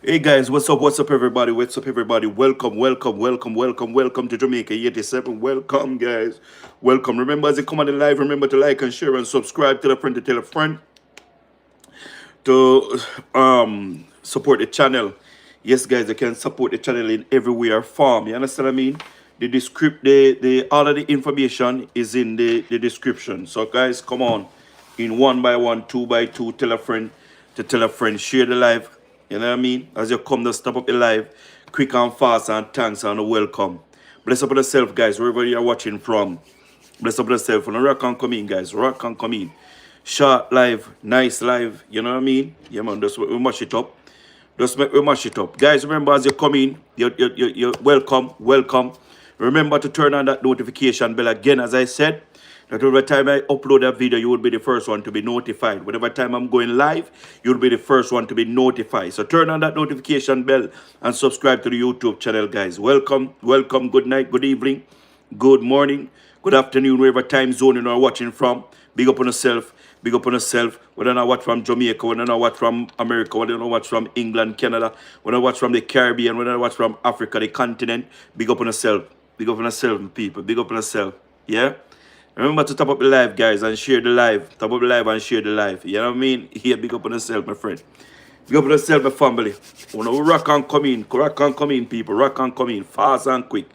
Hey guys, what's up everybody, welcome to Jamaica 87, welcome guys, welcome. Remember as you come on the live, remember to like and share and subscribe, to tell a friend to support the channel. Yes guys, you can support the channel in every way or form, you understand what I mean? The all of the information is in the description. So guys, come on, in one by one, two by two, tell a friend to tell a friend, share the live. You know what I mean? As you come to stop up the live, quick and fast, and thanks and welcome. Bless up on yourself, guys, wherever you're watching from. Bless up on yourself. And rock and come in, guys. Rock and come in. Short live, nice live. You know what I mean? Yeah, man. Just we mash it up. Just make we mash it up. Guys, remember as you come in, you're welcome, welcome. Remember to turn on that notification bell again, as I said. That every time I upload a video, you will be the first one to be notified. Whatever time I'm going live, you'll be the first one to be notified. So turn on that notification bell and subscribe to the YouTube channel, guys. Welcome, welcome, good night, good evening, good morning, good afternoon, wherever time zone you are watching from. Big up on yourself, big up on yourself. Whether I watch from Jamaica, whether I watch from America, whether I watch from England, Canada, whether I watch from the Caribbean, whether I watch from Africa, the continent, big up on yourself. Big up on yourself, people. Big up on yourself. Yeah? Remember to top up the live, guys, and share the live. Top up the live and share the live. You know what I mean? Here, big up on yourself, my friend. Big up on yourself, my family. We rock and come in, people. Rock and come in, fast and quick.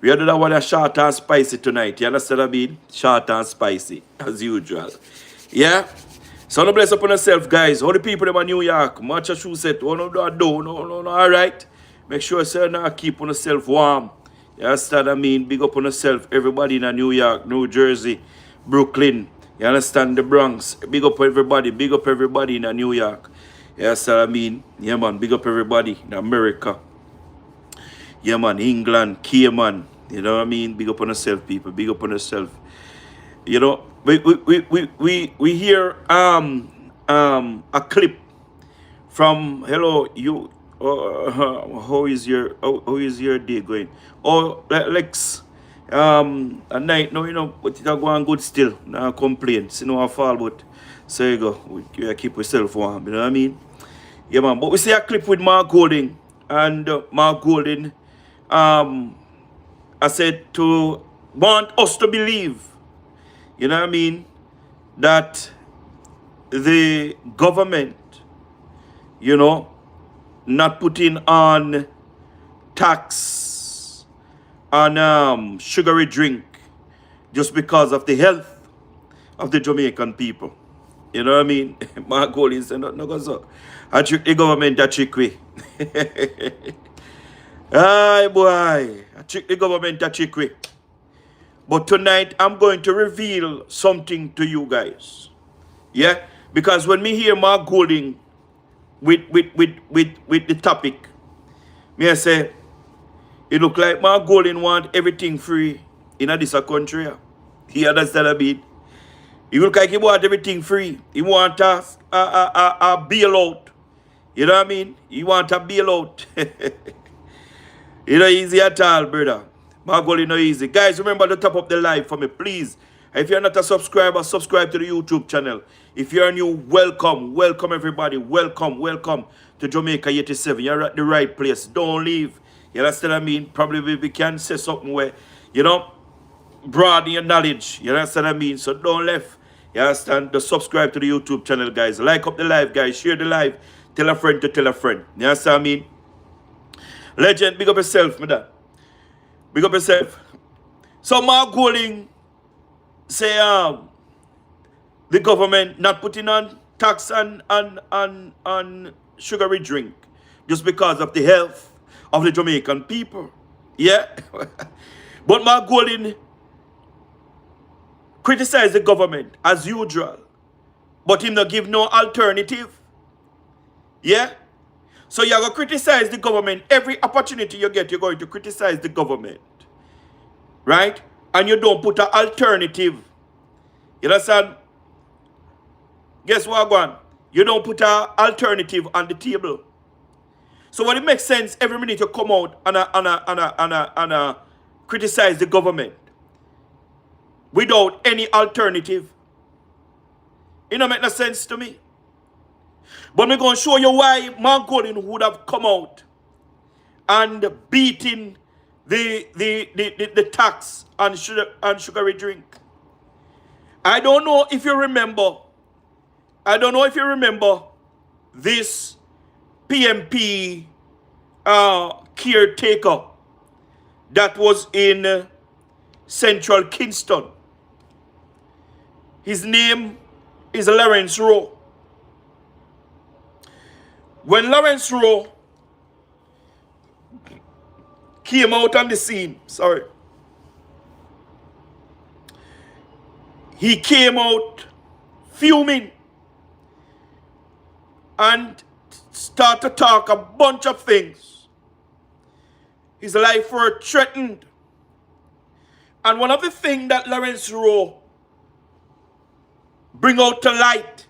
We are doing that one that's short and spicy tonight. You understand what I mean? Short and spicy, as usual. Yeah? So no bless up on yourself, guys. All the people in New York, Massachusetts, no, all right? Make sure you now keep on yourself warm. You understand what I mean? Big up on yourself, everybody in New York, New Jersey, Brooklyn. You understand the Bronx? Big up everybody in New York. You understand what I mean? Yeah, man, big up everybody in America. Yeah, man, England, Cayman. You know what I mean? Big up on yourself, people. Big up on yourself. You know, we hear a clip from hello you. How is your day going? Oh, Lex, at night no, you know, but it going good still. No complaints, you know, I fall, but so you go. We keep yourself warm. You know what I mean? Yeah, man. But we see a clip with Mark Golding, and Mark Golding, I said to want us to believe. You know what I mean? That the government, you know, not putting on tax on sugary drink just because of the health of the Jamaican people. You know what I mean? My goal is not go so. I trick the government a trick way. Aye boy. I trick the government a trick way. But tonight I'm going to reveal something to you guys. Yeah? Because when me hear Mark Golding with the topic, me I say, it look like Mark Golding want everything free in this country. He understand a bit. He look like he want everything free. He want a bailout. You know what I mean? He want a bailout. It not easy at all, brother. Mark Golding not easy. Guys, remember to top up the live for me, please. If you're not a subscriber, subscribe to the YouTube channel. If you're new, welcome everybody. Welcome to Jamaica 87. You're at the right place. Don't leave. You understand what I mean? Probably we can say something where, you know, broaden your knowledge. You understand what I mean? So don't left. You understand? Just subscribe to the YouTube channel, guys. Like up the live, guys. Share the live. Tell a friend to tell a friend. You understand what I mean? Legend, big up yourself, my dad. Big up yourself. So Mark Golding say the government not putting on tax on sugary drink just because of the health of the Jamaican people. Yeah. But Mark Golding criticize the government as usual, but him not give no alternative. Yeah. So you're going to criticize the government. Every opportunity you get, you're going to criticize the government. Right? And you don't put an alternative. You understand? Guess what, Gwan? You don't put an alternative on the table. So when it makes sense, every minute you come out and criticize the government without any alternative. It don't make no sense to me. But I'm going to show you why Mark Golding would have come out and beaten the tax on sugary drink. I don't know if you remember. I don't know if you remember this PMP caretaker that was in Central Kingston. His name is Lawrence Rowe. When Lawrence Rowe came out on the scene, he came out fuming and started to talk a bunch of things. His life were threatened. And one of the things that Lawrence Rowe bring out to light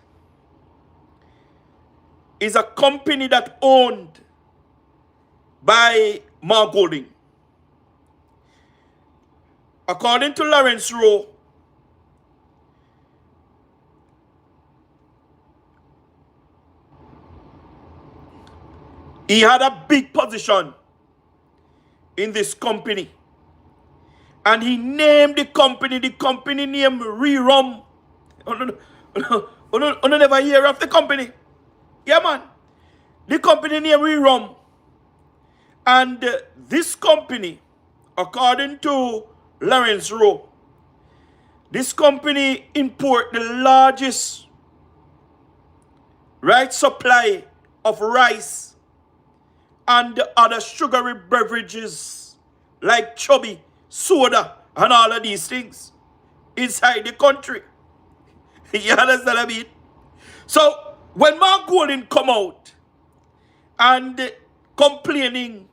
is a company that owned by Mark Golding. According to Lawrence Rowe, he had a big position in this company. And he named the company name Rerum. You never hear of the company? Yeah, man. The company name Rerum. And this company, according to Lawrence Rowe, this company import the largest supply of rice and other sugary beverages like chubby, soda, and all of these things inside the country. You understand what I mean? So when Mark Golding come out and complaining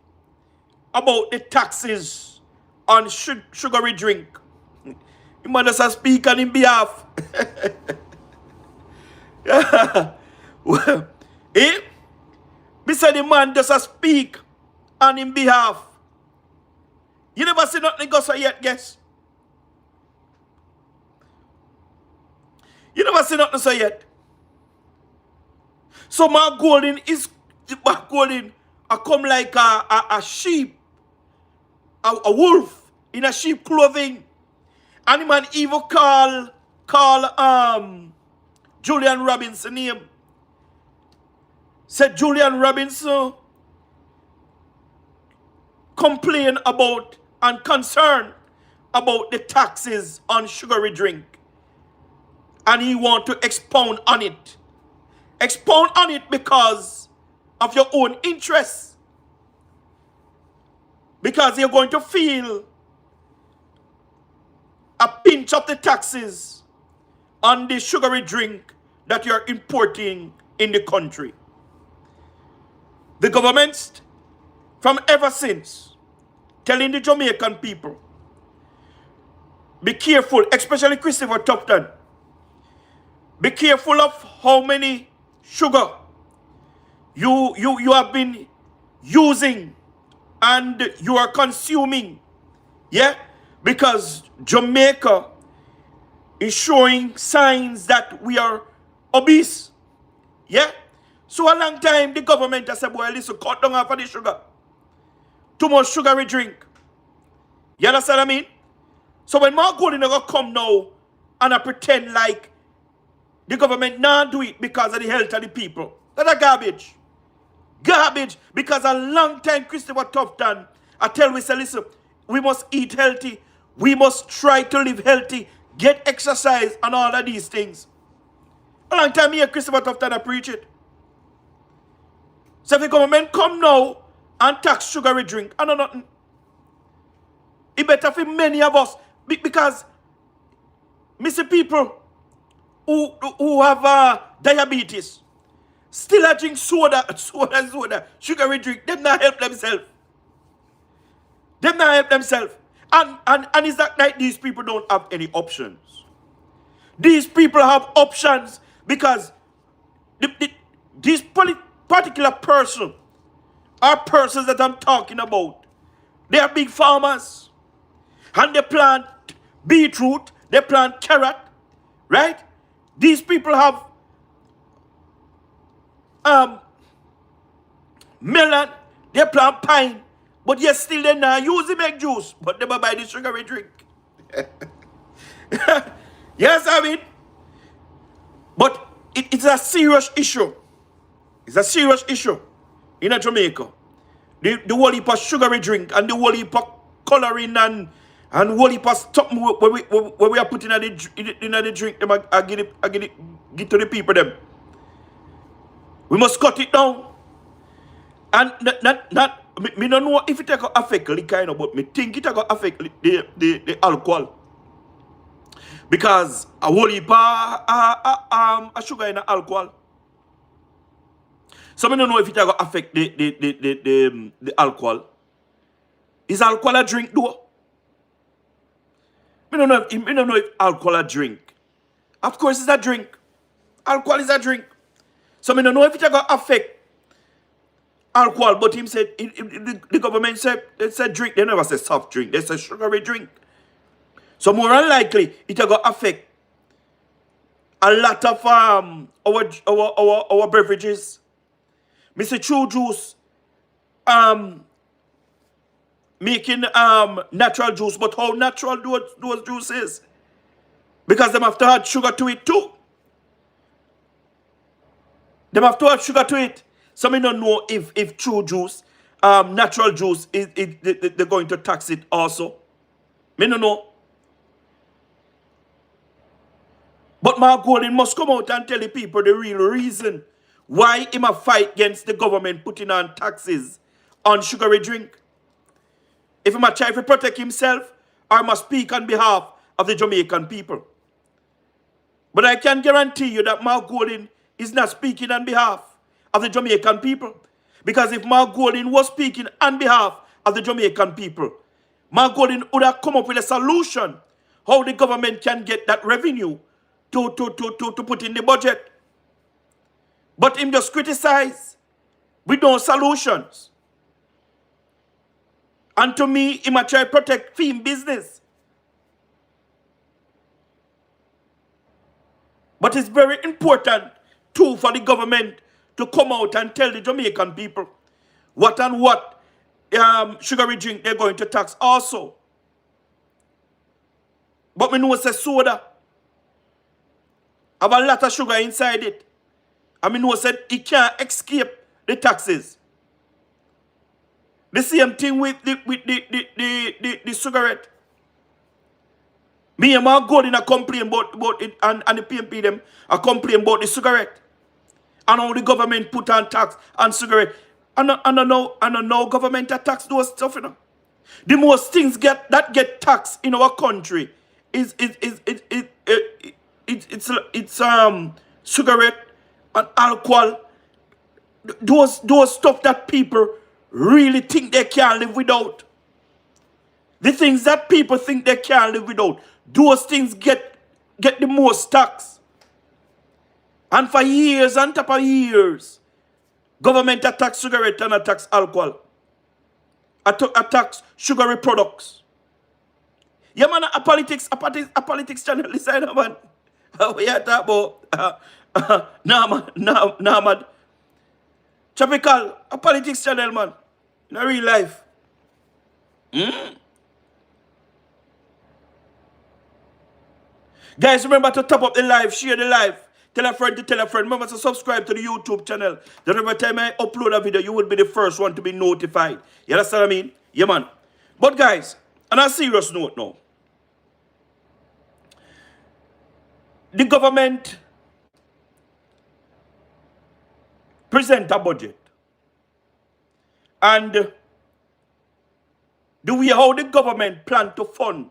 about the taxes on sugary drink, he must just speak on his behalf. Well, me say the man just speak on his behalf. You never see nothing go so yet, guess. You never see nothing so yet. So Mark Golding come like a sheep, a wolf in a sheep clothing. And the man even call Julian Robinson name. Said Julian Robinson complain about and concern about the taxes on sugary drink. And he want to expound on it. Expound on it because of your own interests. Because you're going to feel a pinch of the taxes on the sugary drink that you're importing in the country. The government, from ever since, telling the Jamaican people, be careful, especially Christopher Tupton, be careful of how many sugar you have been using and you are consuming. Yeah? Because Jamaica is showing signs that we are obese. Yeah? So a long time the government has said, boy, listen, cut down off of the sugar. Too much sugary drink. You understand what I mean? So when Mark Golding come now and I pretend like the government not do it because of the health of the people. That's a garbage. Garbage. Because a long time Christopher Tufton, I tell we say, listen, we must eat healthy. We must try to live healthy. Get exercise and all of these things. A long time here Christopher Tufton I preach it. So if the government come now and tax sugary drink, I know nothing. It better for many of us. Because me see people who have diabetes still drink soda, sugary drink. Them not help themselves. Them not help themselves. And it's that like these people don't have any options. These people have options because this particular person are persons that I'm talking about. They are big farmers. And they plant beetroot, they plant carrot, right? These people have um, melon, they plant pine, but yet still they not use it make juice, but they buy the sugary drink. Yes, I mean, but it's a serious issue. It's a serious issue in Jamaica. The whole heap of sugary drink and the whole heap of coloring and whole heap of stuff where we are putting in the drink, them I give to the people them. We must cut it down. And me don't know if it going to affect liquor, but me think it going to affect the alcohol. Because a whole heap of sugar in the alcohol. So I don't know if it going to affect the alcohol. Is alcohol a drink though? I don't know if alcohol a drink. Of course it's a drink. Alcohol is a drink. So I don't know if it going to affect alcohol, but him said the government said it's a drink. They never say soft drink. They say sugary drink. So more unlikely it going to affect a lot of our beverages. Mr. True Juice making natural juice, but how natural those juices? Because them have to add sugar to it too. Them have to add sugar to it. So me don't know if True Juice, natural juice, they're going to tax it also. Me don't know. But Mark Golding must come out and tell the people the real reason why he must fight against the government putting on taxes on sugary drink. If he must try to protect himself, or must speak on behalf of the Jamaican people. But I can guarantee you that Mark Golding is not speaking on behalf of the Jamaican people. Because if Mark Golding was speaking on behalf of the Jamaican people, Mark Golding would have come up with a solution how the government can get that revenue to put in the budget. But him just criticize with no solutions. And to me, he might try to protect film business. But it's very important too for the government to come out and tell the Jamaican people what and what sugary drink they're going to tax also. But me know say soda have a lot of sugar inside it. And me know say it can't escape the taxes. The same thing with the cigarette. Me and my God in a complain about it and the PMP them a complain about the cigarette. And how the government put on tax on cigarette. And I don't know government tax those stuff, you know. The most things get taxed in our country is cigarette and alcohol. Those stuff that people really think they can't live without. The things that people think they can't live without, those things get the most tax. And for years on top of years, government attacks cigarette and attacks alcohol. Attacks sugary products. Yeah, man, a politics channel, listen, man. We are talking about, nah, man. Tropical, a politics channel, man. In a real life. Guys, remember to top up the live, share the live. Tell a friend to tell a friend. Remember to subscribe to the YouTube channel. Then every time I upload a video, you will be the first one to be notified. You understand what I mean? Yeah, man. But guys, on a serious note now. The government present a budget. And the way how the government plan to fund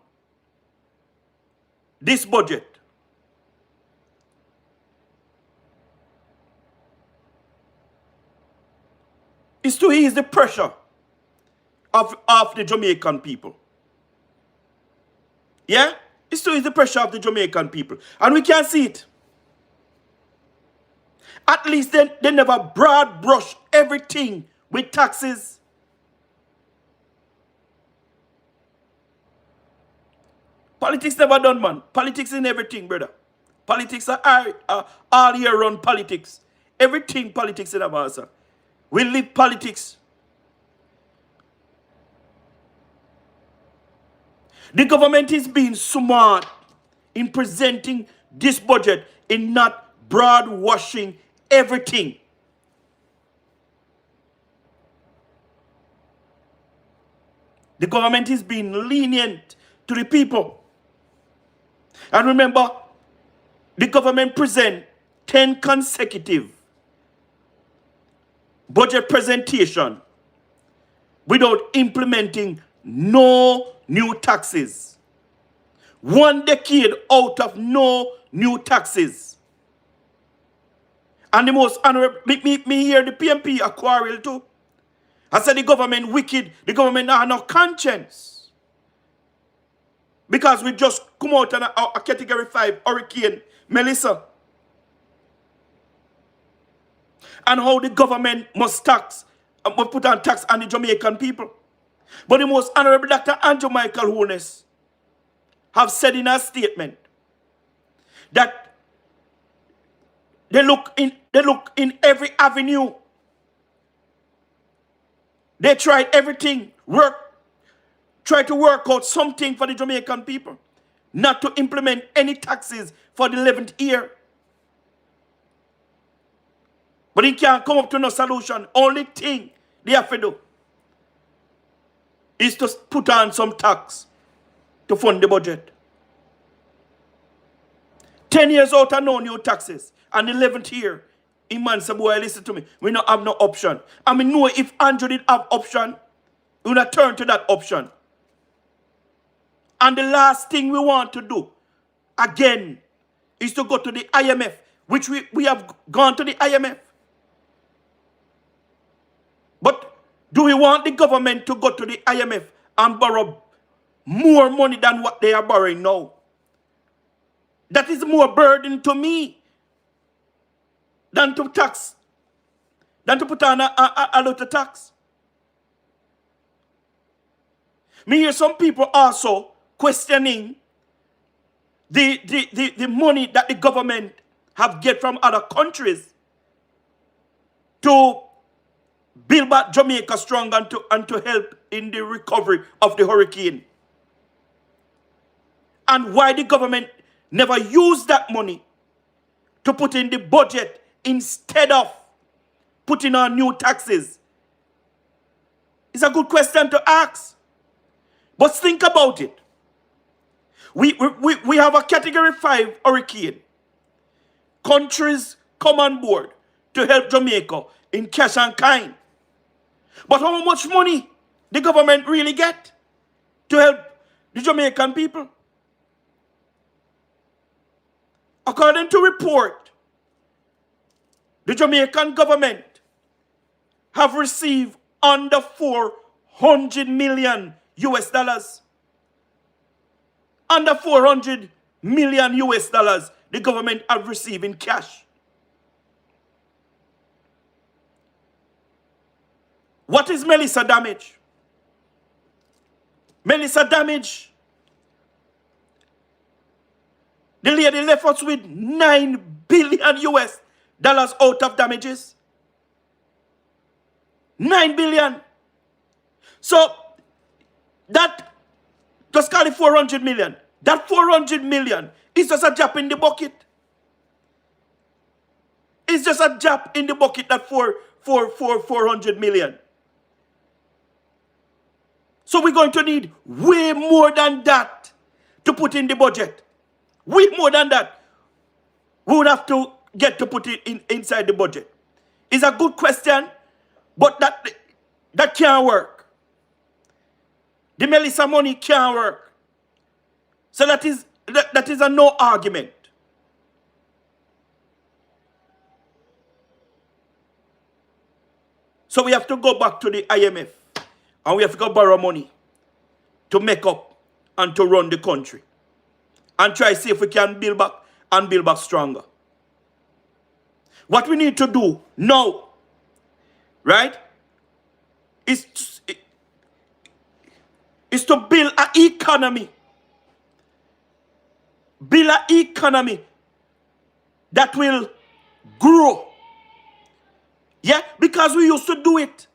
this budget is to ease the pressure of the Jamaican people. Yeah? It's to ease the pressure of the Jamaican people. And we can see it. At least they never broad brush everything with taxes. Politics never done, man. Politics in everything, brother. Politics are all year round politics. everything politics in Abasa. We live politics. The government is being smart in presenting this budget, in not broad washing everything. The government is being lenient to the people. And remember, the government present 10 consecutive budget presentation without implementing no new taxes. 1 decade out of no new taxes. And the most honorable, me hear the PMP a quarrel too. I said the government wicked, the government have no conscience. Because we just come out on a category 5 hurricane, Melissa. And how the government must put on tax on the Jamaican people. But the most honorable Dr. Andrew Michael Holness have said in a statement that they look in every avenue. They tried everything, try to work out something for the Jamaican people, not to implement any taxes for the 11th year. But he can't come up to no solution. Only thing they have to do is to put on some tax to fund the budget. 10 years out and no new taxes. And the 11th year, Iman say, boy, listen to me. We don't have no option. I mean, know if Andrew did have option, we will turn to that option. And the last thing we want to do, again, is to go to the IMF, which we have gone to the IMF. But do we want the government to go to the IMF and borrow more money than what they are borrowing now? That is more burden to me than to tax, than to put on a lot of tax. Me hear some people also questioning the money that the government have get from other countries to build back Jamaica strong and to help in the recovery of the hurricane. And why the government never used that money to put in the budget instead of putting on new taxes? It's a good question to ask. But think about it. We have a category 5 hurricane. Countries come on board to help Jamaica in cash and kind. But how much money the government really get to help the Jamaican people? According to report, the Jamaican government have received under 400 million US dollars. Under 400 million US dollars the government have received in cash. What is Melissa damage? Melissa damage. The lady left us with 9 billion US dollars out of damages. 9 billion. So that, just call it 400 million. That 400 million is just a drop in the bucket. It's just a drop in the bucket, that 400 million. So we're going to need way more than that to put in the budget. Way more than that. We would have to get to put it inside the budget. It's a good question, but that can't work. The Melissa money can't work. So that is a no argument. So we have to go back to the IMF and we have to go borrow money to make up and to run the country. And try to see if we can build back and build back stronger. What we need to do now, right, is to build an economy. Build an economy that will grow Yeah, because we used to do it.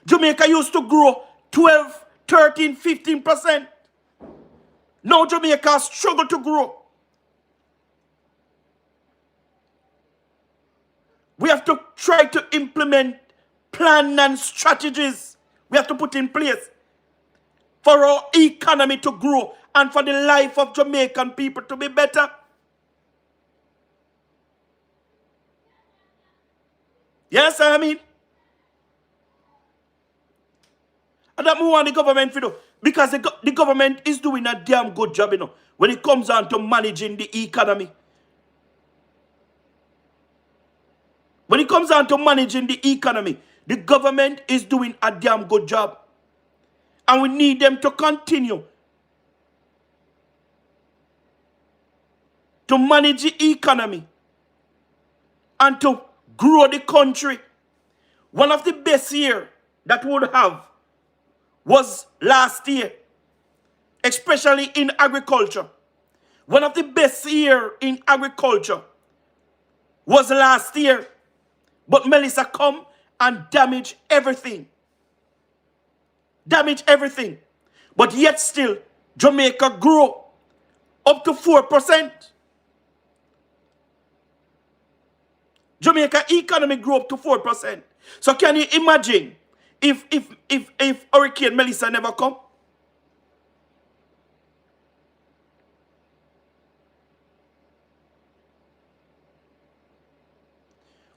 Jamaica used to grow 12, 13, 15%. Now Jamaica struggle to grow. We have to try to implement plan and strategies we have to put in place for our economy to grow and for the life of Jamaican people to be better. Yes, I mean. And that we want the government to do. Because the government is doing a damn good job, when it comes down to managing the economy. When it comes down to managing the economy, the government is doing a damn good job. And we need them to continue to manage the economy and to grow the country. One of the best years that we would have was last year, especially in agriculture. One of the best years in agriculture was last year. But Melissa come and damage everything. Damage everything. But yet still, Jamaica grew up to 4%. Jamaica economy grew up to 4%. So can you imagine if Hurricane Melissa never come?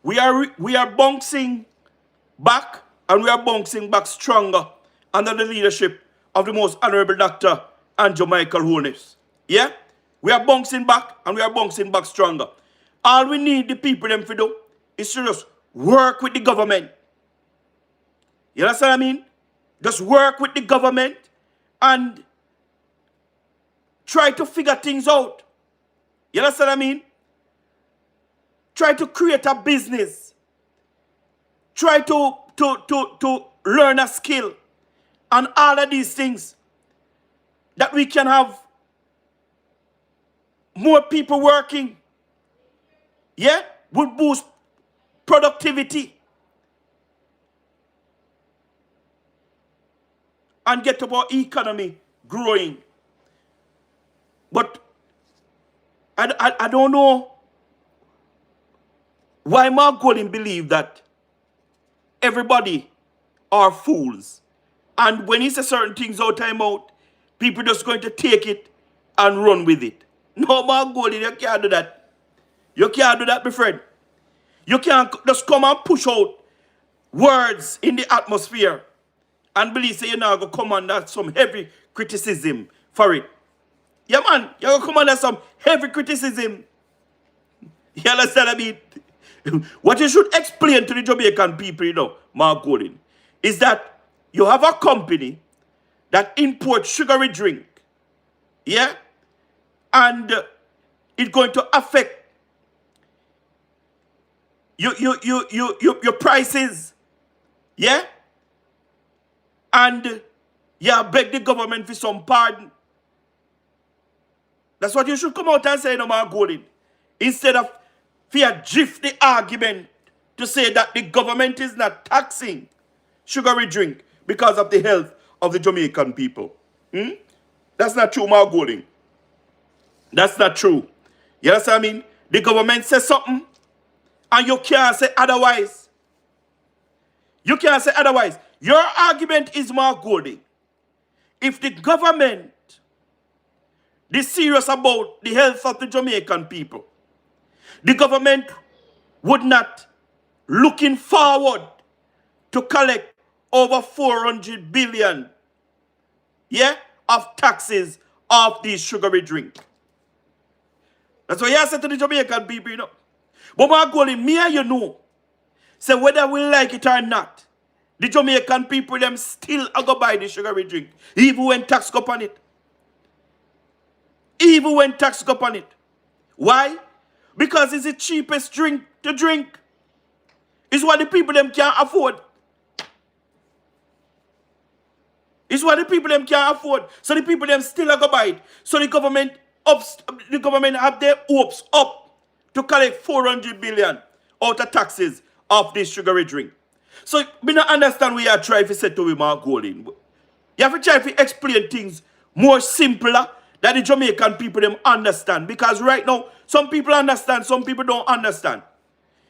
We are bouncing back, and we are bouncing back stronger under the leadership of the most honorable Dr. Andrew Michael Holness. Yeah? We are bouncing back, and we are bouncing back stronger. All we need the people them to do is to just work with the government. You understand what I mean? Just work with the government and try to figure things out. You understand what I mean? Try to create a business. Try to learn a skill. And all of these things that we can have more people working. Yeah? Would boost productivity. And get our economy growing. But I don't know why Mark Golden believe that everybody are fools. And when he says certain things out time out, people just going to take it and run with it. No, Mark Golden, you can't do that. You can't do that, my friend. You can't just come and push out words in the atmosphere and believe say you're not going to come under some heavy criticism for it. Yeah, man, you're going to come under some heavy criticism. You understand what I mean? What you should explain to the Jamaican people, Mark Golden, is that you have a company that imports sugary drink, yeah? And it's going to affect your prices, yeah? And you beg the government for some pardon. That's what you should come out and say, Mark Golden. Instead of fear drift the argument to say that the government is not taxing sugary drink because of the health of the Jamaican people. That's not true, Mark Golden. That's not true. You understand what I mean? The government says something and you can't say otherwise. You can't say otherwise. Your argument is, Mark Golden, if the government is serious about the health of the Jamaican people, the government would not looking forward to collect over 400 billion, yeah, of taxes off these sugary drink. That's what you said to the Jamaican people, But Mark Golden, me and you know, say whether we like it or not, the Jamaican people them still are go buy the sugary drink, even when tax go on it. Even when tax go on it. Why? Because it's the cheapest drink to drink. It's what the people them can't afford. It's what the people them can't afford. So the people them still are go buy it. So the government have their hopes up to collect 400 billion out of taxes of this sugary drink. So me not understand what you are trying to say to him, Mark Golding. You have to try to explain things more simpler that the Jamaican people them understand. Because right now, some people understand, some people don't understand.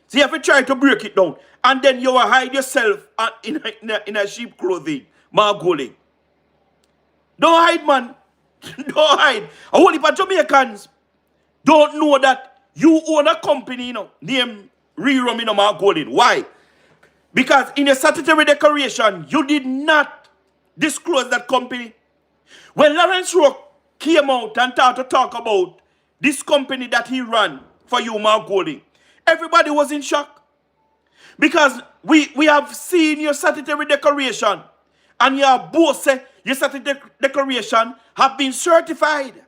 So you have to try to break it down. And then you will hide yourself in a sheep clothing, Mark Golding. Don't hide, man. Don't hide. A whole heap of Jamaicans don't know that you own a company, named Rerum, Mark Golding. Why? Because in your statutory declaration, you did not disclose that company. When Lawrence Rowe came out and started to talk about this company that he ran for you, Mark Golding, everybody was in shock. Because we have seen your statutory declaration, and your both say your statutory declaration have been certified.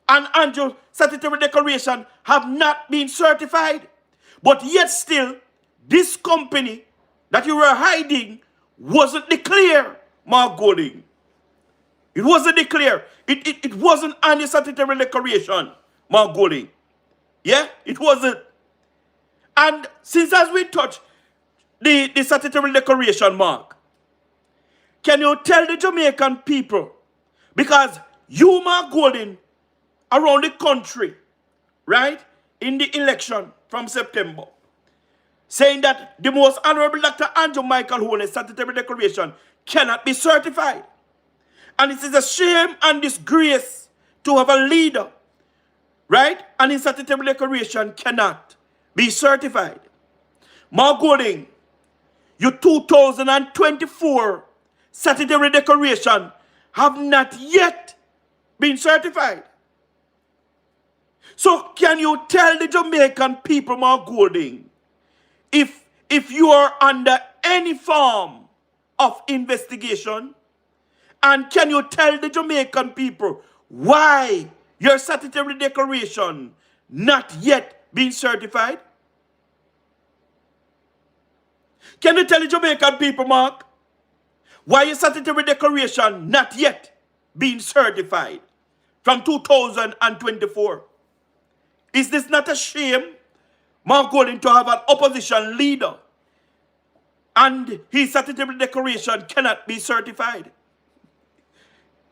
And Andrew's statutory declaration have not been certified. But yet still, this company that you were hiding wasn't declared, Mark Golding. It wasn't declared. It wasn't on your statutory declaration, Mark Golding. Yeah, it wasn't. And since as we touch the statutory declaration, Mark, can you tell the Jamaican people, because you, Mark Golding, around the country, right, in the election from September, saying that the most honorable Dr. Andrew Michael Holness statutory declaration cannot be certified. And it is a shame and disgrace to have a leader, right, and his statutory declaration cannot be certified. Mark Golding, your 2024 statutory declaration have not yet been certified. So can you tell the Jamaican people, Mark Golding, if you are under any form of investigation, and can you tell the Jamaican people why your statutory declaration not yet been certified? Can you tell the Jamaican people, Mark, why your statutory declaration not yet been certified from 2024? Is this not a shame, Mark Golding, to have an opposition leader and his statutory declaration cannot be certified?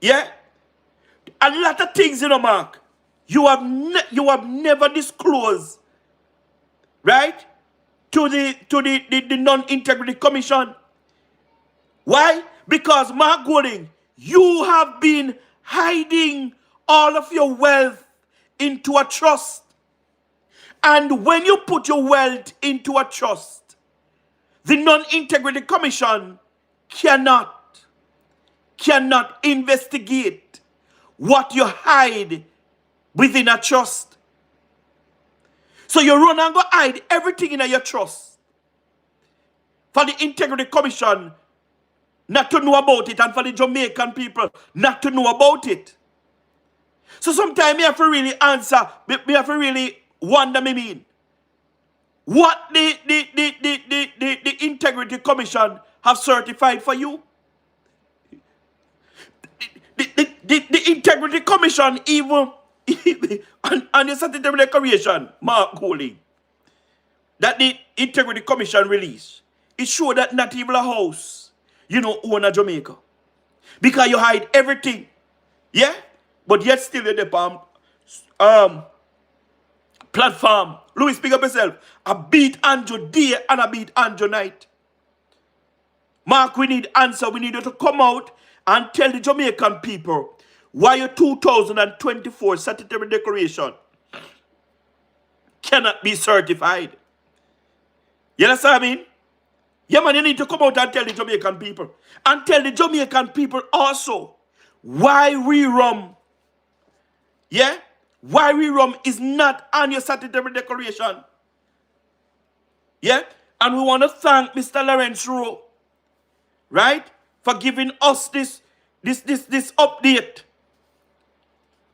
Yeah? A lot of things, Mark, you have never disclosed, right, to the Non-Integrity Commission. Why? Because, Mark Golding, you have been hiding all of your wealth into a trust. And when you put your wealth into a trust, the Non-Integrity Commission cannot investigate what you hide within a trust. So you run and go hide everything in your trust for the Integrity Commission not to know about it, and for the Jamaican people not to know about it. So sometimes you have to really answer, we have to really wonder, what the Integrity Commission have certified for you. The Integrity Commission even on the statutory declaration, Mark Golding, that the Integrity Commission released, it showed that not even a house, own a Jamaica. Because you hide everything. Yeah? But yet still you're the platform. Louis, speak up yourself. I beat Andrew day and I beat Andrew night. Mark, we need answer. We need you to come out and tell the Jamaican people why your 2024 statutory declaration cannot be certified. You understand what I mean? Yeah, man, you need to come out and tell the Jamaican people. And tell the Jamaican people also why Rerum, yeah, why Rerum is not on your statutory declaration. Yeah? And we want to thank Mr. Lawrence Rowe, right, for giving us this update,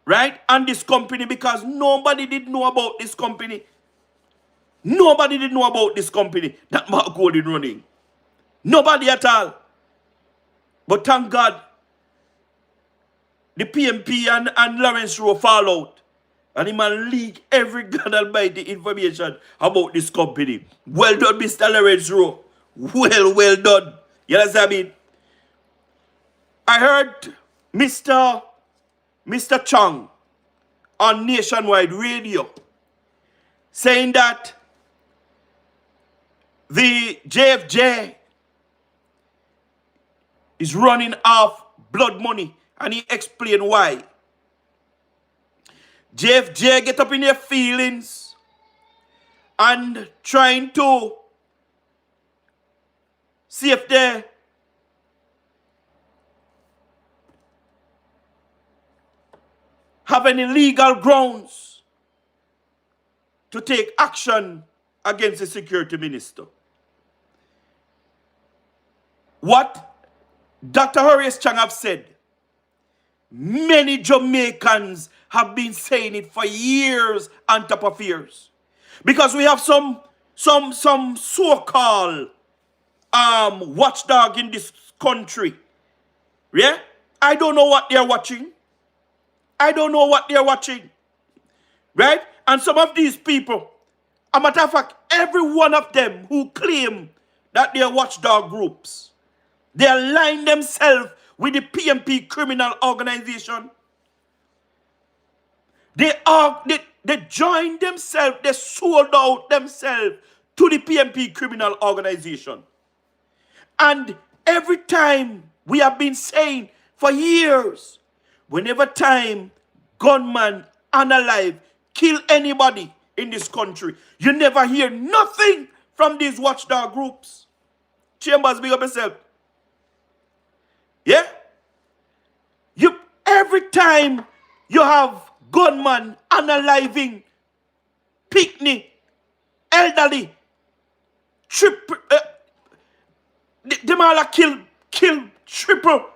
right, on this company, because nobody did know about this company. Nobody did know about this company that Mark Golding running. Nobody at all. But thank God, the PMP and Lawrence Rowe fall out. And he man leak every God Almighty information about this company. Well done, Mr. Lawrence Rowe. Well done. You understand what I mean? I heard Mr. Chung on nationwide radio saying that the JFJ is running off blood money, and he explained why. JFJ get up in their feelings and trying to see if they have any legal grounds to take action against the security minister. What Dr. Horace Chang have said, many Jamaicans have been saying it for years on top of years. Because we have some so-called watchdog in this country. Yeah? I don't know what they're watching. I don't know what they're watching. Right? And some of these people, a matter of fact, every one of them who claim that they're watchdog groups, they align themselves with the PMP criminal organization. They joined themselves, they sold out themselves to the PMP criminal organization. And every time we have been saying for years, whenever time gunman unalive kill anybody in this country, you never hear nothing from these watchdog groups. Chambers, big up yourself. Yeah? Every time you have gunman unaliving, picnic, elderly, them all kill, triple,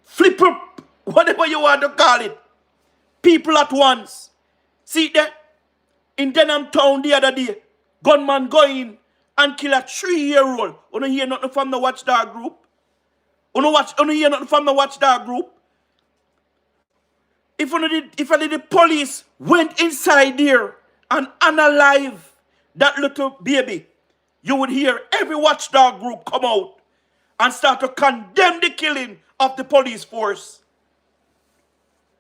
flipper, whatever you want to call it. People at once. See that? In Denham Town the other day, gunman go in and kill a 3-year-old. You don't hear nothing from the watchdog group? You don't hear nothing from the watchdog group? If the police went inside there and unalive that little baby, you would hear every watchdog group come out and start to condemn the killing of the police force.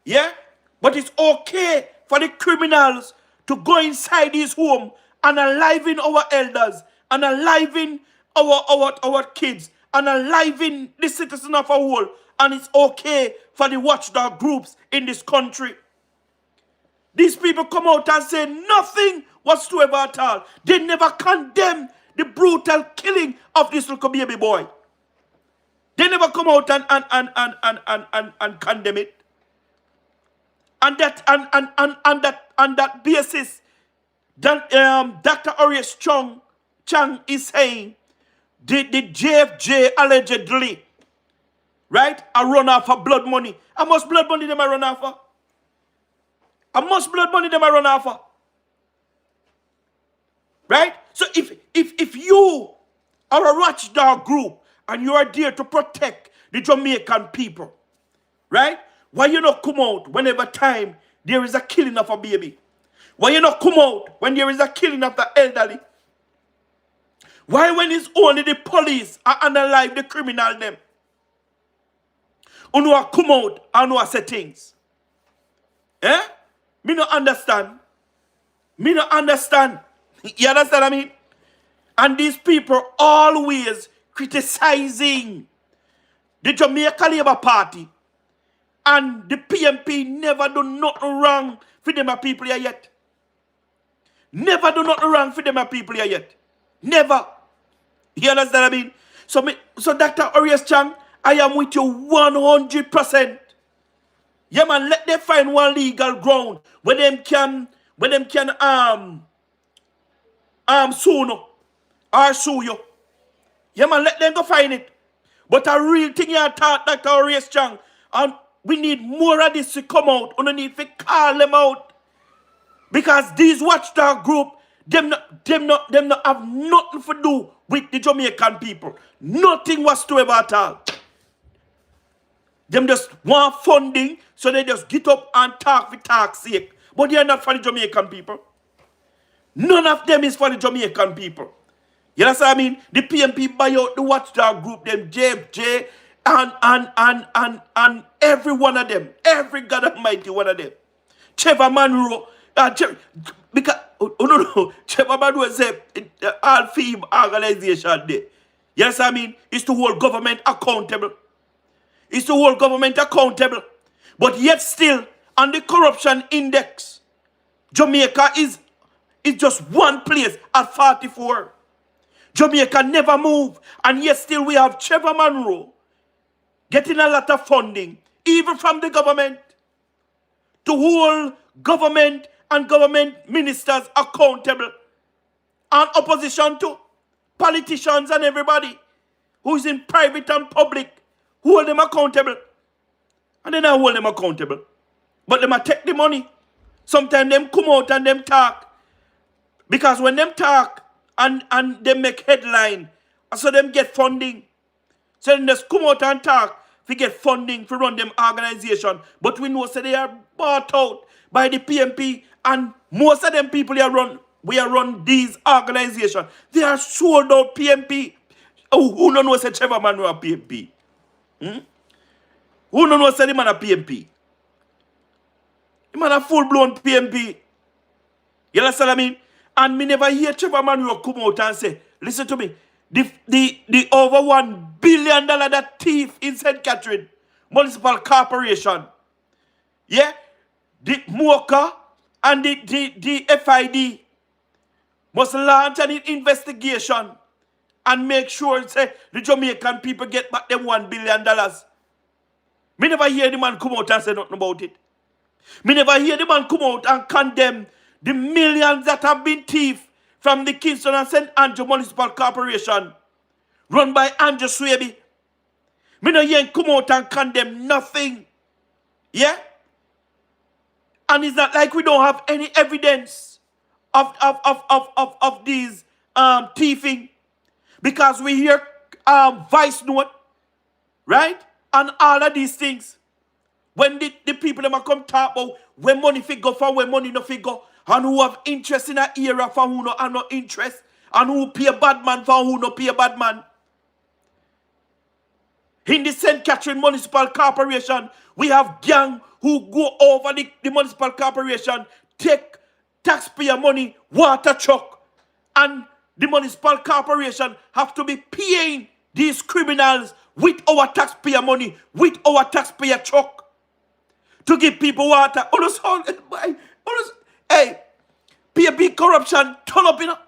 Yeah? But it's okay for the criminals to go inside his home and aliving our elders, and aliving our kids, and aliving the citizen of our world. And it's okay for the watchdog groups in this country. These people come out and say nothing whatsoever at all. They never condemn the brutal killing of this little baby boy. They never come out and condemn it. And that basis, Dr. Horace Chang is saying the JFJ allegedly, right, a run off of blood money. How much blood money them a run off of? How much blood money them a run off of? Right? So if you are a watchdog group and you are there to protect the Jamaican people, right? Why you not come out whenever time there is a killing of a baby? Why you not come out when there is a killing of the elderly? Why when it's only the police are unalive the criminal them? You come out and you say things. Eh? Me not understand. Me not understand. You understand what I mean? And these people always criticizing the Jamaica Labour Party. And the PMP never do nothing wrong for them people here yet. Never do nothing wrong for them people here yet. Never. You understand what I mean? So Dr. Horace Chang, I am with you 100%. Yeah, man, let them find one legal ground where them can sue you or sue you. Yeah, man, let them go find it. But a real thing you thought, Dr. Horace Chang, and we need more of this to come out. We need to call them out. Because these watchdog group, them not have nothing to do with the Jamaican people. Nothing whatsoever at all. Them just want funding, so they just get up and talk for talk's sake. But they are not for the Jamaican people. None of them is for the Jamaican people. You understand what I mean? The PMP buy out the Watchdog group, them JFJ, and every one of them, every God Almighty one of them. Trevor Monroe, because no, Trevor Monroe said all FEEM organization there. You understand what I mean? It's to hold government accountable. It's to hold government accountable. But yet still, on the corruption index, Jamaica is just one place at 44. Jamaica never move. And yet still we have Trevor Monroe getting a lot of funding, even from the government, to hold government and government ministers accountable. And opposition to politicians and everybody who is in private and public, hold them accountable. And then I hold them accountable. But them a take the money. Sometimes them come out and them talk. Because when them talk and they make headline, so them get funding. So then they just come out and talk to get funding to run them organization. But we know so they are bought out by the PMP, and most of them people we are run these organizations. They are sold out PMP. Oh, who don't know say Trevor man a PMP? Who don't know say the man a PMP? The man a full-blown PMP. You understand what I mean? And me never hear Trevor Monroe come out and say, listen to me, the over $1 billion that thief in St. Catherine Municipal Corporation, yeah, the MOCA and the FID must launch an investigation and make sure say the Jamaican people get back them $1 billion. Me never hear the man come out and say nothing about it. Me never hear the man come out and condemn the millions that have been thief from the Kingston and St. Andrew Municipal Corporation run by Andrew Swaby. Me no hear him come out and condemn nothing. Yeah? And it's not like we don't have any evidence of these thieving. Because we hear vice note, right? And all of these things. When the people them come talk about where money figure for where money no figure, and who have interest in an era for who no have no interest, and who pay a bad man for who no pay a bad man. In the St. Catherine Municipal Corporation, we have gang who go over the municipal corporation, take taxpayer money, water truck, and the municipal corporation have to be paying these criminals with our taxpayer money, with our taxpayer truck, to give people water. Hey, PMP corruption turn up, you know.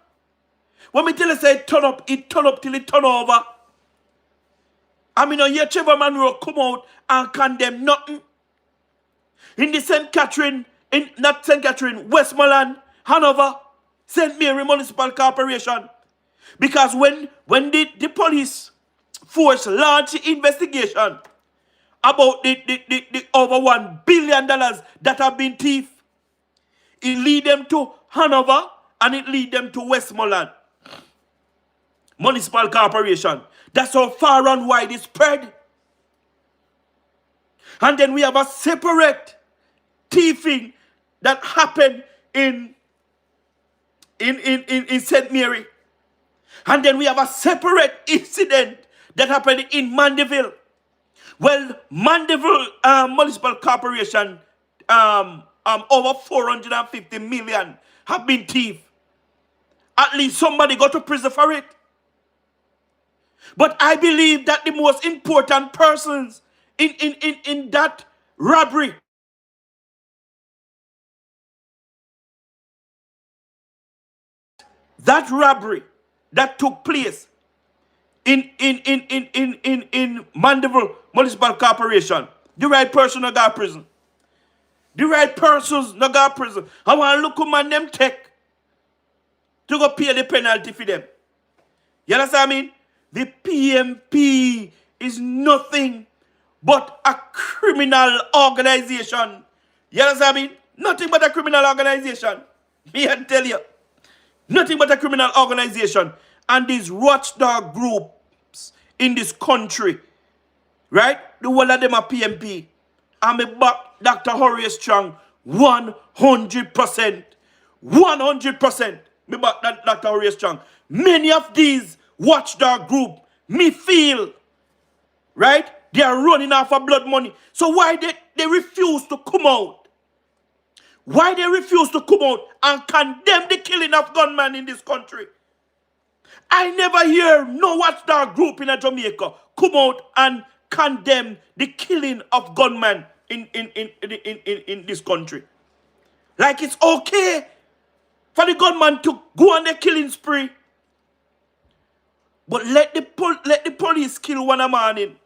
When me tell you say turn up till it turn over. I mean, hear Trevor Monroe come out and condemn nothing. In the St. Catherine, not St. Catherine, Westmoreland, Hanover, St. Mary Municipal Corporation. Because when the police force launched the investigation about the over $1 billion that have been thief, it lead them to Hanover and it lead them to Westmoreland Municipal Corporation. That's how far and wide it spread. And then we have a separate thieving that happened in St. Mary. And then we have a separate incident that happened in Mandeville. Well, Mandeville Municipal Corporation, over 450 million have been thieved. At least somebody got to prison for it. But I believe that the most important persons in that robbery, that took place in Mandeville Municipal Corporation, the right person no got prison. The right persons no got prison. I want to look who man them take to go pay the penalty for them. You understand what I mean? The PMP is nothing but a criminal organization. You understand what I mean? Nothing but a criminal organization. Me I tell you. Nothing but a criminal organization. And these watchdog groups in this country, right? The whole of them are PMP. I'm a back Dr. Horace Strong 100%. 100%. Me back that very strong. Many of these watchdog group, me feel, right? They are running off of blood money. So why they refuse to come out? Why they refuse to come out and condemn the killing of gunmen in this country? I never hear no watchdog group in a Jamaica come out and condemn the killing of gunmen in this country. Like it's okay for the gunman to go on the killing spree. But let the police kill one a morning.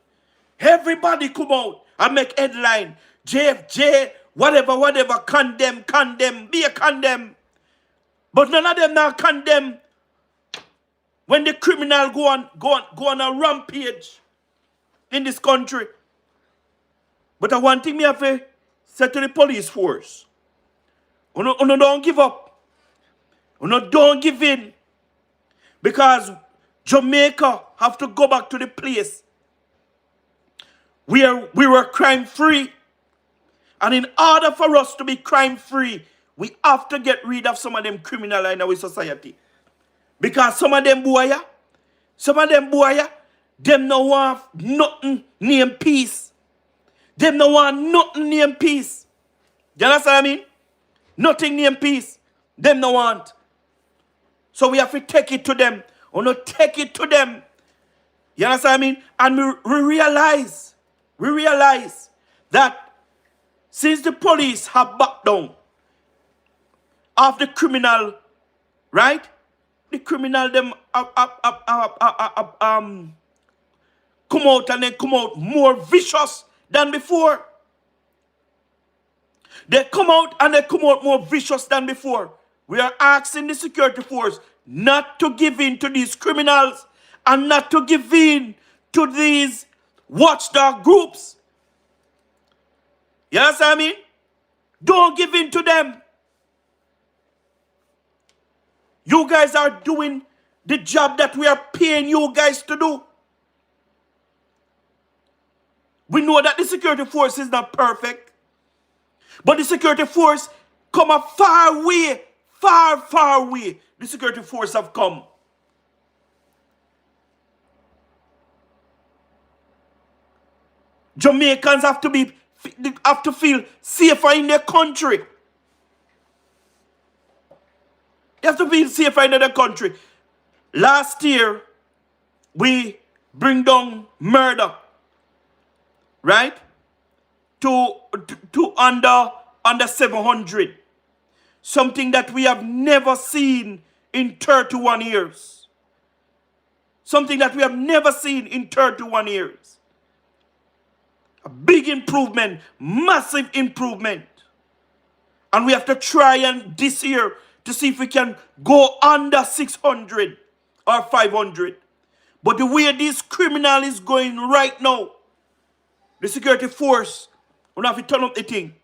Everybody come out and make headline. JFJ, whatever, condemn, be a condemn. But none of them now condemn when the criminal go on a rampage in this country. But one thing me have to say to the police force, you don't give up. You don't give in. Because Jamaica have to go back to the place where we were crime free. And in order for us to be crime free, we have to get rid of some of them criminals in our society. Because some of them boy, them no want nothing named peace. Them no want nothing named peace. You understand what I mean? Nothing named peace. Them no want. So we have to take it to them. Or not take it to them. You understand what I mean? And we realize that since the police have backed down of the criminal, right? The criminal them come out and they come out more vicious than before. They come out and they come out more vicious than before. We are asking the security force not to give in to these criminals and not to give in to these watchdog groups. You understand what I mean? Don't give in to them. You guys are doing the job that we are paying you guys to do. We know that the security force is not perfect. But the security force come a far way. Far way. The security force have come. Jamaicans have to feel safer in their country. They have to feel safer in their country. Last year, we bring down murder, right? To under 700. Something that we have never seen in 31 years. Something that we have never seen in 31 years. A big improvement, massive improvement. And we have to try and this year to see if we can go under 600 or 500. But the way this criminal is going right now, the security force will have to turn up the thing.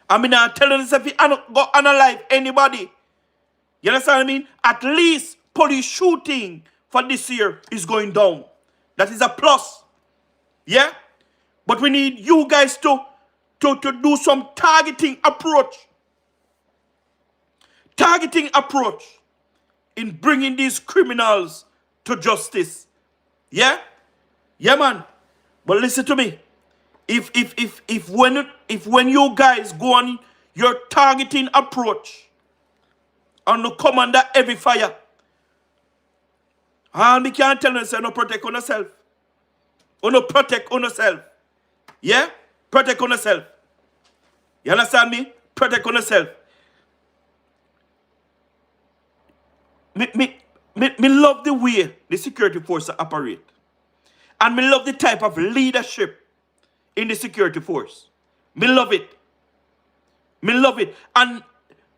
I mean, I'm telling you, if you go unalive anybody, you understand what I mean? At least police shooting for this year is going down. That is a plus. Yeah? But we need you guys to do some targeting approach. Targeting approach in bringing these criminals to justice. Yeah? Yeah, man. But listen to me. If when you guys go on your targeting approach and you come under heavy fire, and we can't tell you say no protect on yourself. Or no protect on yourself. Yeah? Protect on yourself. You understand me? Protect on yourself. Me love the way the security force operate. And me love the type of leadership in the security force. Me love it. Me love it. And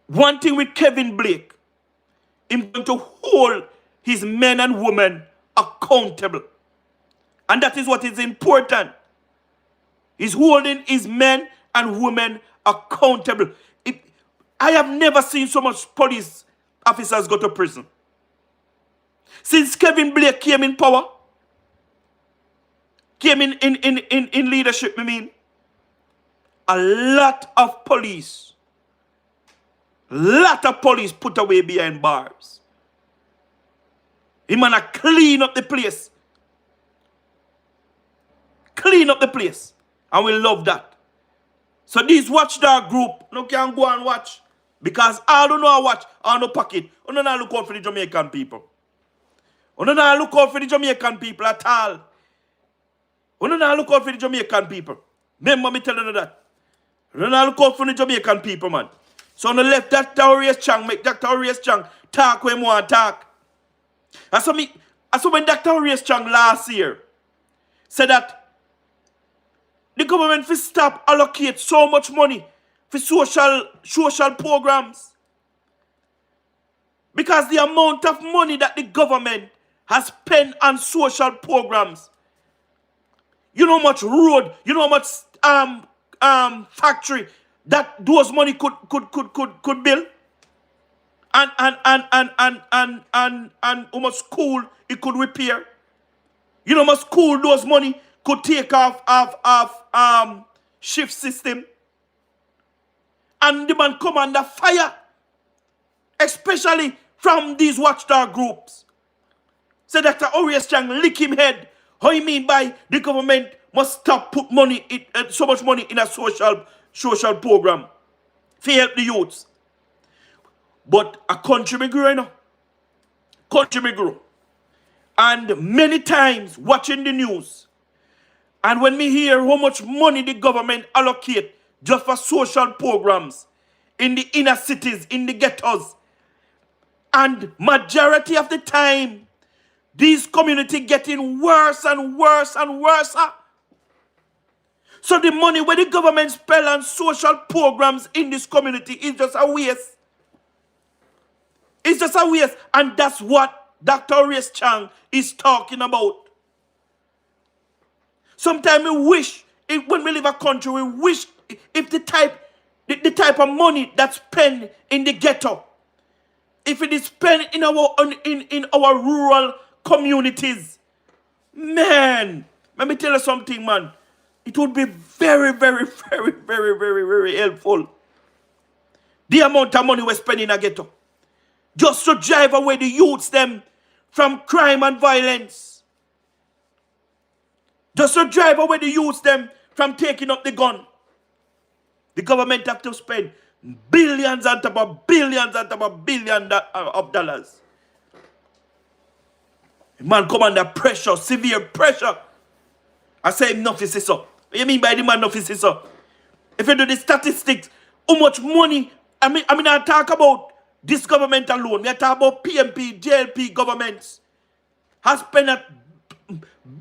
one thing with Kevin Blake, he's going to hold his men and women accountable. And that is what is important. He's holding his men and women accountable. I have never seen so much police officers go to prison. Since Kevin Blake came in power, came in leadership, I mean, a lot of police Lot of police put away behind bars. He man a clean up the place. Clean up the place. And we love that. So this watchdog group, no can go and watch. Because I don't know how watch, I don't know pocket. I don't know look out for the Jamaican people. I don't know look out for the Jamaican people at all. I don't know look out for the Jamaican people. Remember me telling you that. I don't know look out for the Jamaican people, man. So on the left, Dr. Horace Chang make Dr. Horace Chang talk when he want to talk. And so when Dr. Horace Chang last year said that the government will stop allocate so much money for social programs. Because the amount of money that the government has spent on social programs, you know how much road, you know how much factory that those money could build, and how much school it could repair. You know how much school those money could take off shift system. And the man come under fire, especially from these watchdog groups. So Dr. Horace Chang lick him head. How you mean by the government must stop put money so much money in a social program to help the youths? But a country may grow, you know. Country may grow. And many times watching the news, and when me hear how much money the government allocate just for social programs in the inner cities, in the ghettos, and majority of the time, these communities getting worse and worse and worse. So the money where the government spend on social programs in this community is just a waste. It's just a waste. And that's what Dr. Horace Chang is talking about. Sometimes we wish, when we live a country, we wish if the type of money that's spent in the ghetto, if it is spent in our rural communities, man, let me tell you something, man. It would be very, very, very, very, very, very helpful. The amount of money we're spending in a ghetto. Just to drive away the youths them from crime and violence. Just to drive away the youths them from taking up the gun. The government have to spend billions on top of billions on top of billions of dollars. The man come under pressure, severe pressure. I say enough is so. What do you mean by the man enough is so? If you do the statistics, how much money, I talk about this government alone. I talk about PMP, JLP governments has spent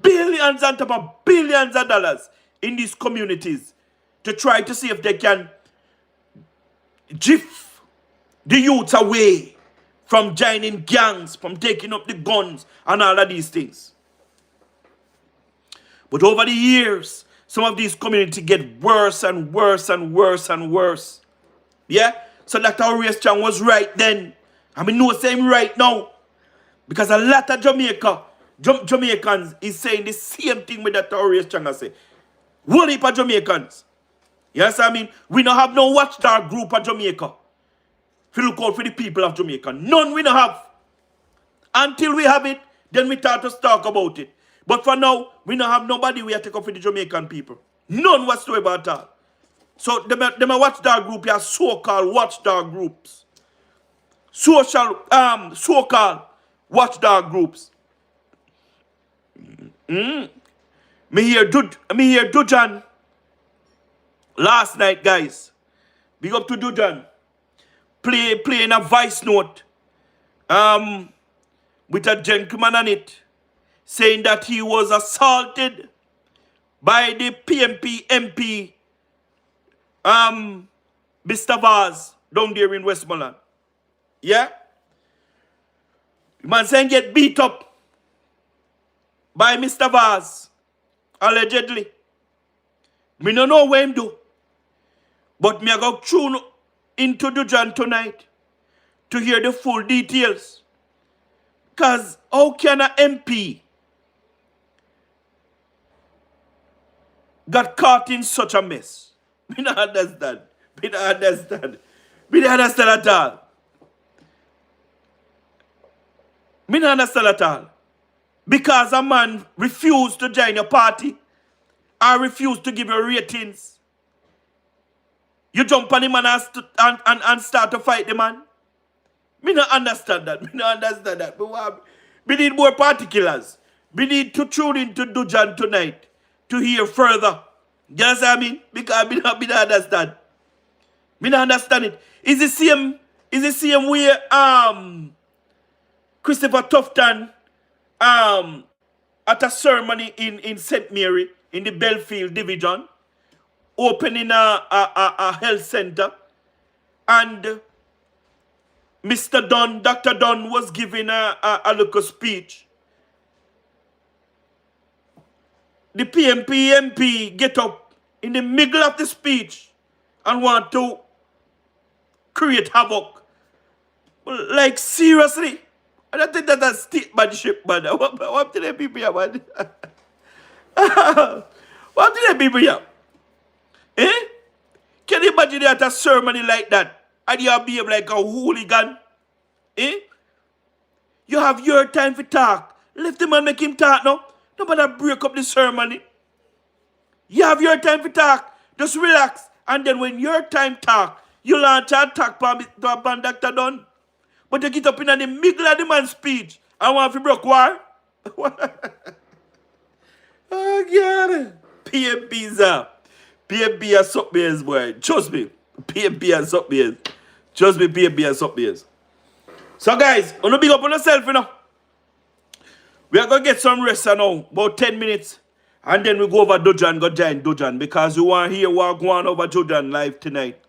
billions on top of billions of dollars in these communities to try to see if they can drift the youths away from joining gangs, from taking up the guns and all of these things. But over the years, some of these communities get worse and worse and worse and worse. Yeah? So Dr. Horace Chang was right then. I mean, no same right now. Because a lot of Jamaicans is saying the same thing with Dr. Horace Chang I say. One heap of Jamaicans. Yes, I mean, we don't have no watchdog group of Jamaica. If you look out for the people of Jamaica. None we don't have. Until we have it, then we start to talk about it. But for now, we don't have nobody we have to take up for the Jamaican people. None whatsoever at all. So, them a watchdog group, are so-called watchdog groups. So-called watchdog groups. Me hear Dujan last night, guys. Big up to Dujan. Playing a voice note with a gentleman on it, saying that he was assaulted by the PMP MP, Mr. Vaz, down there in Westmoreland. Yeah? The man saying get beat up by Mr. Vaz, allegedly. Me no know what him do. But me I go tune into Dujan tonight to hear the full details. Because how can an MP got caught in such a mess? Me not understand. Me not understand. Me don't understand at all. Me don't understand at all. Because a man refused to join your party or refused to give you ratings, you jump on him and start to fight the man. Me don't understand that. Me don't understand that. We need more particulars. We need to tune into Dujan tonight to hear further. You understand what I mean? Because me don't understand. Me don't understand it. Is the same way Christopher Tufton at a ceremony in St. Mary in the Belfield division, opening a health center, and Mr. Dunn, Dr. Dunn was giving a little speech. The PMP MP get up in the middle of the speech and want to create havoc. Like, seriously? I don't think that's a statesmanship, man. What do they people here, man? What do they people here? Eh? Can you imagine at a ceremony like that and you behave like a hooligan? Eh? You have your time for talk. Let the man make him talk now. Nobody break up the ceremony. You have your time for talk. Just relax. And then when your time talk, you launch an attack upon Dr. Dunn. But you get up in the middle of the man's speech and want to break war? Oh, God. PMP's up. PMP has something else, boy. Trust me. PMP has something else. Trust me, PMP has something else. So, guys, I'm going to big up on yourself, you know. We are going to get some rest now, about 10 minutes. And then we go over Dujan, go join Dujan. Because we want to hear what going on over Dujan live tonight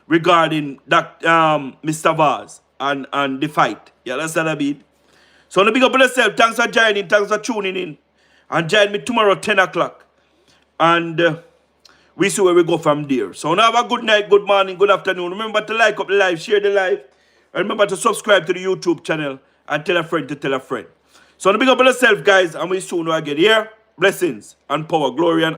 regarding that Mr. Vaz and the fight. You understand what I mean? So, I'm going to big up on yourself. Thanks for joining. Thanks for tuning in. And join me tomorrow, 10 o'clock. And we see where we go from there. So, now have a good night, good morning, good afternoon. Remember to like up the live, share the live. And remember to subscribe to the YouTube channel and tell a friend to tell a friend. So, big up on yourself, guys, and we soon again here. Blessings and power, glory, and